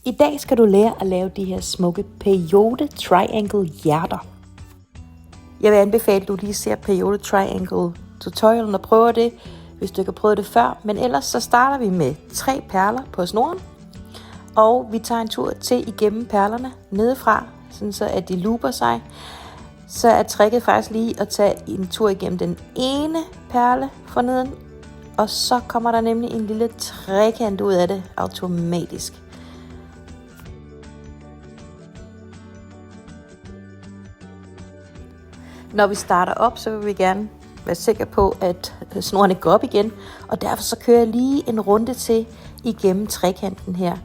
I dag skal du lære at lave de her smukke Peyote Triangle hjerter. Jeg vil anbefale, at du lige ser Peyote Triangle tutorialen og prøver det, hvis du ikke har prøvet det før. Men ellers så starter vi med 3 perler på snoren, og vi tager en tur til igennem perlerne nedefra, sådan så at de looper sig. Så er tricket faktisk lige at tage en tur igennem den ene perle forneden, og så kommer der nemlig en lille trekant ud af det automatisk. Når vi starter op, så vil vi gerne være sikre på, at snoren ikke går op igen, og derfor så kører jeg lige en runde til igennem trekanten her,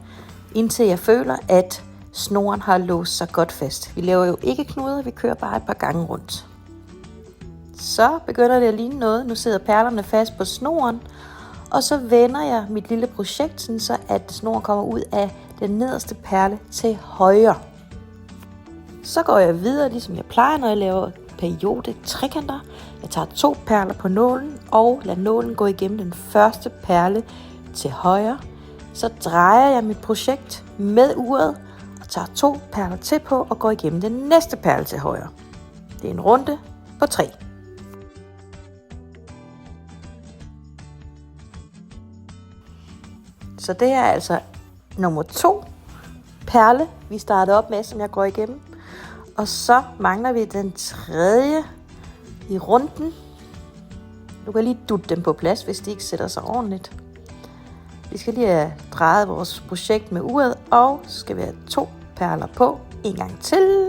indtil jeg føler, at snoren har låst sig godt fast. Vi laver jo ikke knuder, vi kører bare et par gange rundt. Så begynder det at ligne noget. Nu sidder perlerne fast på snoren, og så vender jeg mit lille projekt, sådan så at snoren kommer ud af den nederste perle til højre. Så går jeg videre, ligesom jeg plejer, når jeg laver Peyote trekanter. Jeg tager 2 perler på nålen og lader nålen gå igennem den første perle til højre. Så drejer jeg mit projekt med uret og tager 2 perler til på og går igennem den næste perle til højre. Det er en runde på 3. Så det er altså nummer 2 perle, vi starter op med, som jeg går igennem. Og så mangler vi den 3. i runden. Du kan lige dutte dem på plads, hvis de ikke sætter sig ordentligt. Vi skal lige have drejet vores projekt med uret, og så skal vi have 2 perler på en gang til.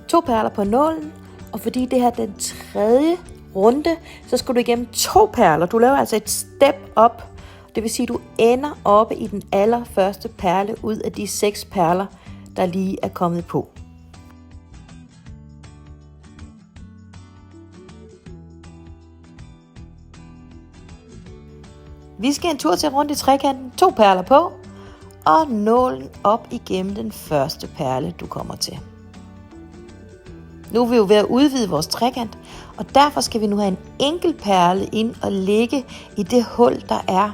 To perler på nålen, og fordi det her er den 3. runde, så skal du igennem 2 perler. Du laver altså et step up. Det vil sige, at du ender oppe i den allerførste perle ud af de 6 perler, der lige er kommet på. Vi skal en tur til rundt i trekanten. 2 perler på, og nålen op igennem den første perle, du kommer til. Nu er vi jo ved at udvide vores trekant, og derfor skal vi nu have en enkelt perle ind og ligge i det hul, der er,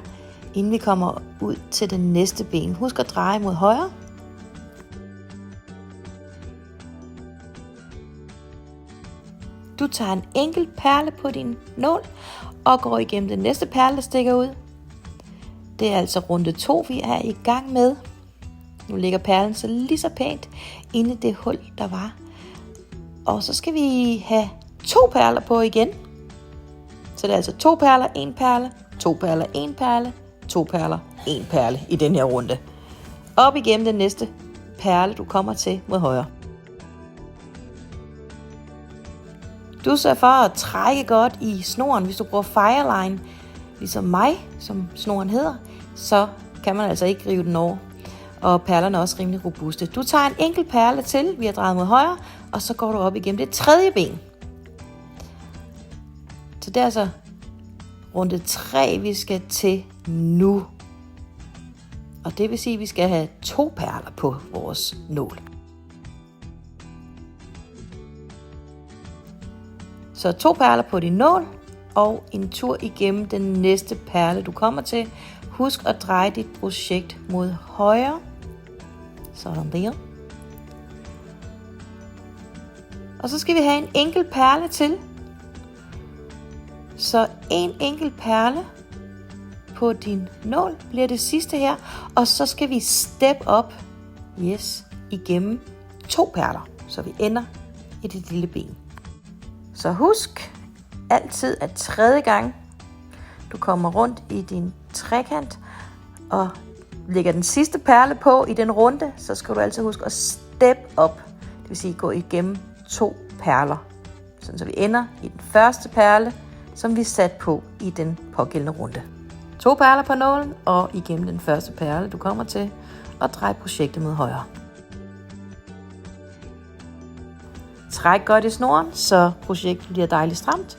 inden vi kommer ud til den næste ben. Husk at dreje mod højre. Du tager en enkelt perle på din nål og går igennem den næste perle, der stikker ud. Det er altså runde 2, vi er i gang med. Nu ligger perlen så lige så pænt inde i det hul, der var. Og så skal vi have 2 perler på igen. Så det er altså 2 perler, 1 perle, 2 perler, 1 perle, 2 perler, 1 perle i den her runde. Op igennem den næste perle, du kommer til mod højre. Du sørger for at trække godt i snoren. Hvis du bruger fireline, ligesom mig, som snoren hedder, så kan man altså ikke rive den over. Og perlerne er også rimelig robuste. Du tager en enkelt perle til, vi har drejet mod højre, og så går du op igennem det 3. ben. Så det er altså runde 3, vi skal til nu. Og det vil sige, at vi skal have 2 perler på vores nål. Så 2 perler på din nål, og en tur igennem den næste perle, du kommer til. Husk at dreje dit projekt mod højre. Sådan der. Og så skal vi have en enkelt perle til. Så en enkelt perle på din nål bliver det sidste her. Og så skal vi step up igennem 2 perler, så vi ender i det lille ben. Så husk altid, at 3. gang du kommer rundt i din trekant og lægger den sidste perle på i den runde, så skal du altid huske at step up. Det vil sige gå igennem 2 perler, sådan så vi ender i den første perle, som vi satte på i den pågældende runde. 2 perler på nålen og igennem den første perle, du kommer til, og drej projektet mod højre. Træk godt i snoren, så projektet bliver dejligt stramt.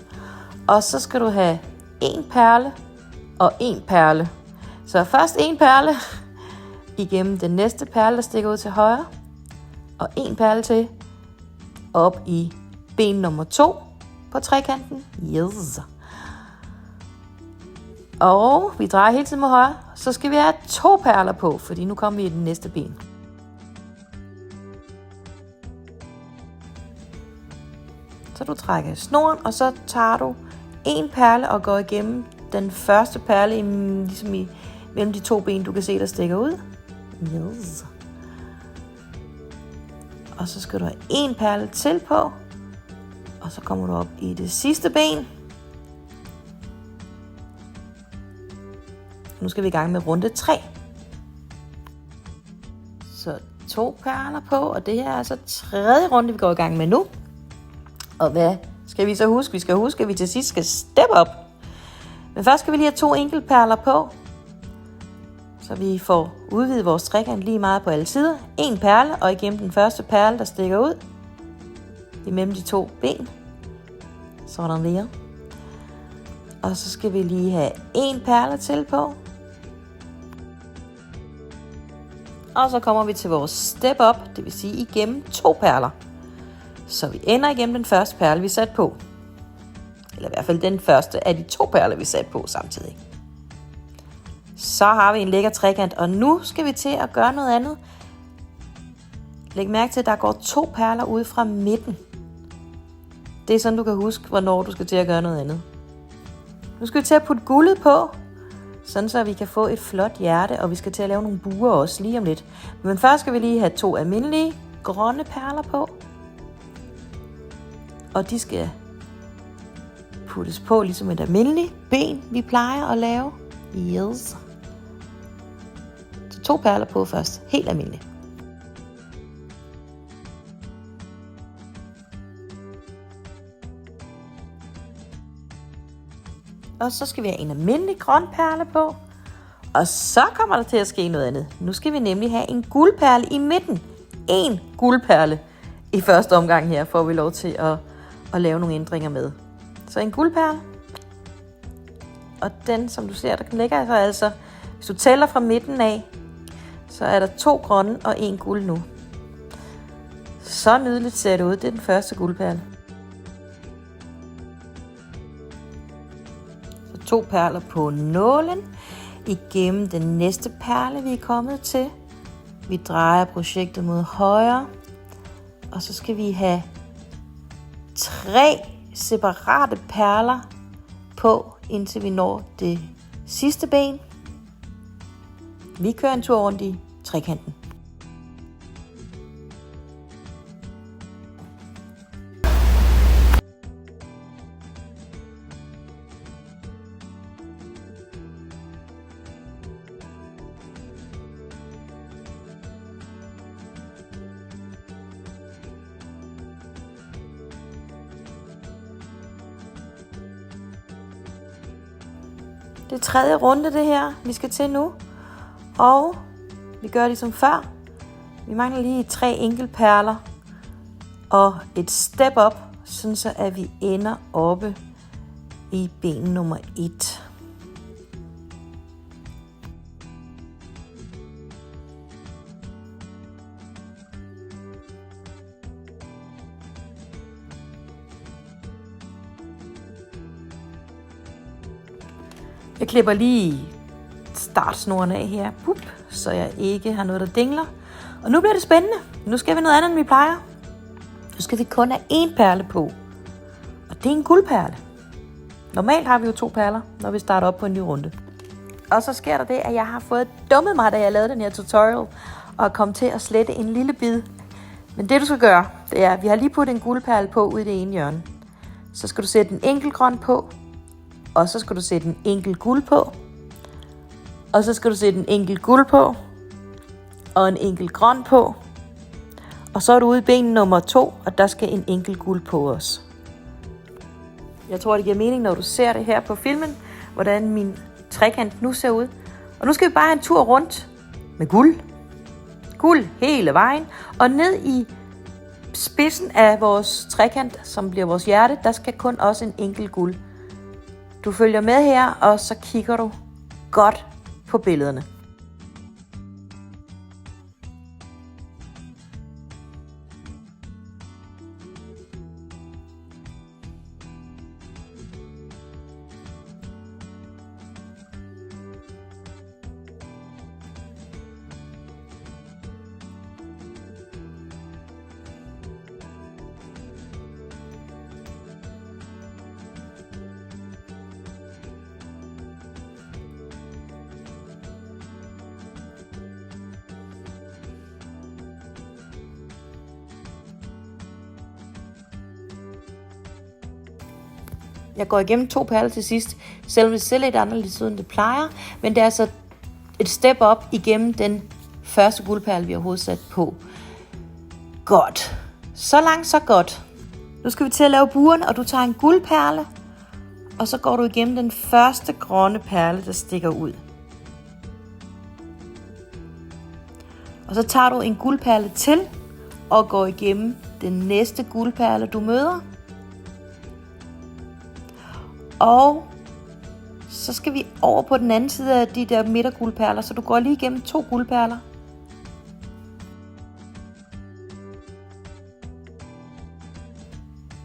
Og så skal du have 1 perle og 1 perle. Så først 1 perle igennem den næste perle, der stikker ud til højre, og 1 perle til op i ben nummer 2 på trekanten. Yes. Og vi drejer hele tiden mod højre. Så skal vi have 2 perler på, fordi nu kommer vi i den næste ben. Så du trækker snoren, og så tager du en perle og går igennem den første perle, ligesom mellem de 2 ben, du kan se, der stikker ud. Yes. Og så skal du have en perle til på, og så kommer du op i det sidste ben. Nu skal vi i gang med runde 3. Så 2 perler på, og det her er altså 3. runde, vi går i gang med nu. Og hvad skal vi så huske? Vi skal huske, at vi til sidst skal step op. Men først skal vi lige have 2 enkeltperler på, så vi får udvidet vores trekant lige meget på alle sider. En perle, og igennem den første perle, der stikker ud imellem de 2 ben. Sådan der. Og så skal vi lige have en perle til på. Og så kommer vi til vores step up, det vil sige igennem 2 perler. Så vi ender igennem den første perle, vi satte på. Eller i hvert fald den første af de 2 perler, vi satte på samtidig. Så har vi en lækker trekant, og nu skal vi til at gøre noget andet. Læg mærke til, at der går 2 perler ud fra midten. Det er sådan, du kan huske, hvornår du skal til at gøre noget andet. Nu skal vi til at putte guldet på, sådan så vi kan få et flot hjerte, og vi skal til at lave nogle buer også lige om lidt. Men først skal vi lige have 2 almindelige grønne perler på. Og de skal puttes på ligesom et almindeligt ben, vi plejer at lave. Yes. Så 2 perler på først. Helt almindeligt. Og så skal vi have en almindelig grøn perle på. Og så kommer der til at ske noget andet. Nu skal vi nemlig have en guldperle i midten. En guldperle i første omgang her, får vi lov til at lave nogle ændringer med. Så en guldperle. Og den, som du ser, der ligger altså, hvis du tæller fra midten af, så er der 2 grønne og 1 guld nu. Så nydeligt ser det ud. Det er den første guldperle. Så 2 perler på nålen. Igennem den næste perle, vi er kommet til. Vi drejer projektet mod højre. Og så skal vi have 3 separate perler på, indtil vi når det sidste ben. Vi kører en tur rundt i trekanten. Det er 3. runde det her, vi skal til nu. Og vi gør ligesom før. Vi mangler lige 3 enkeltperler og et step up, sådan så at vi ender oppe i ben nummer 1. Jeg klipper lige startsnoren af her, så jeg ikke har noget, der dingler. Og nu bliver det spændende. Nu skal vi noget andet, end vi plejer. Nu skal vi kun have 1 perle på. Og det er en guldperle. Normalt har vi jo 2 perler, når vi starter op på en ny runde. Og så sker der det, at jeg har fået dummet mig, da jeg lavede den her tutorial, og kom til at slette en lille bid. Men det du skal gøre, det er, at vi har lige puttet en guldperle på ude i det ene hjørne. Så skal du sætte en enkelt grøn på. Og så skal du sætte en enkelt guld på. Og så skal du sætte en enkelt guld på. Og en enkelt grøn på. Og så er du ude i ben nummer 2, og der skal en enkelt guld på os. Jeg tror, det giver mening, når du ser det her på filmen, hvordan min trekant nu ser ud. Og nu skal vi bare have en tur rundt med guld. Guld hele vejen. Og ned i spidsen af vores trekant, som bliver vores hjerte, der skal kun også en enkelt guld. Du følger med her, og så kigger du godt på billederne. Jeg går igennem 2 perler til sidst, selvom det ser lidt anderledes ud, end det plejer. Men det er altså et step op igennem den første guldperle, vi har hovedsat på. Godt. Så langt, så godt. Nu skal vi til at lave buerne, og du tager en guldperle, og så går du igennem den første grønne perle, der stikker ud. Og så tager du en guldperle til, og går igennem den næste guldperle, du møder. Og så skal vi over på den anden side af de der midterguldperler, så du går lige igennem 2 guldperler.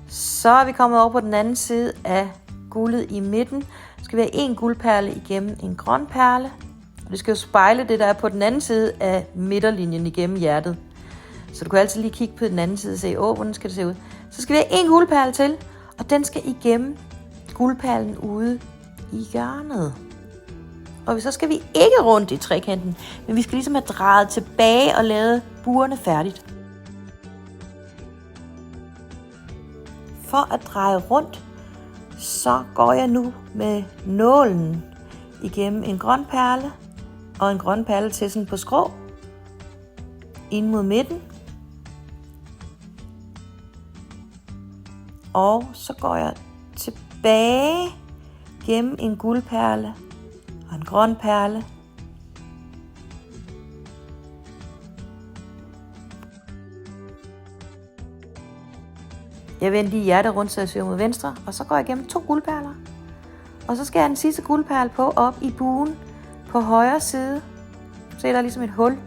Så er vi kommet over på den anden side af guldet i midten. Så skal vi have en guldperle igennem en grøn perle. Og det skal jo spejle det, der er på den anden side af midterlinjen igennem hjertet. Så du kan altid lige kigge på den anden side og se, hvordan skal det se ud. Så skal vi have en guldperle til, og den skal igennem guldperlen ude i hjørnet. Og så skal vi ikke rundt i trekanten, men vi skal ligesom have drejet tilbage og lavet buerne færdigt. For at dreje rundt, så går jeg nu med nålen igennem en grøn perle og en grøn perle til sådan på skrå ind mod midten. Og så går jeg tilbage gennem en guldperle og en grøn perle. Jeg vender lige hjertet rundt, så jeg syr mod venstre, og så går jeg igennem 2 guldperler. Og så skal jeg den sidste guldperle på op i buen på højre side. Så er der ligesom et hul,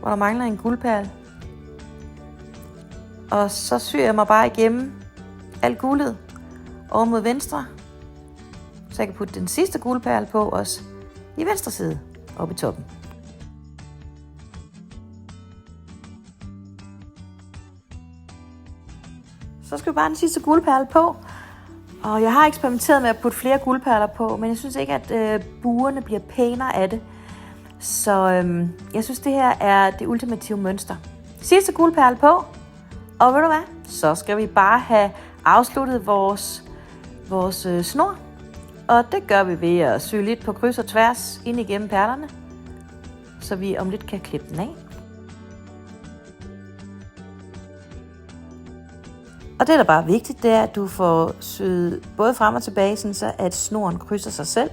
hvor der mangler en guldperle. Og så syr jeg mig bare igennem alt guldet over mod venstre, så jeg kan putte den sidste guldperle på også i venstre side oppe i toppen. Så skal vi bare den sidste guldperle på. Og jeg har eksperimenteret med at putte flere guldperler på, men jeg synes ikke, at buerne bliver pænere af det. Så jeg synes, det her er det ultimative mønster. Sidste guldperle på, og ved du hvad? Så skal vi bare have afsluttet vores snor. Og det gør vi ved at sy lidt på kryds og tværs ind igennem perlerne, så vi om lidt kan klippe den af. Og det, der bare er vigtigt, det er, at du får syet både frem og tilbage, sådan så at snoren krydser sig selv.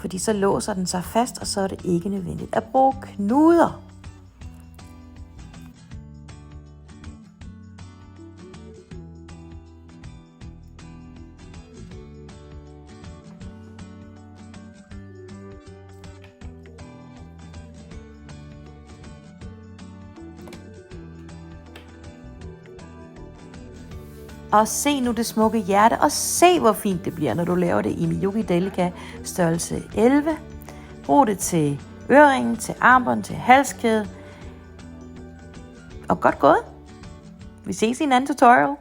Fordi så låser den sig fast, og så er det ikke nødvendigt at bruge knuder. Og se nu det smukke hjerte, og se hvor fint det bliver, når du laver det i Miyuki Delica størrelse 11. Brug det til øreringen, til armbånd, til halskæde. Og godt gået. Vi ses i en anden tutorial.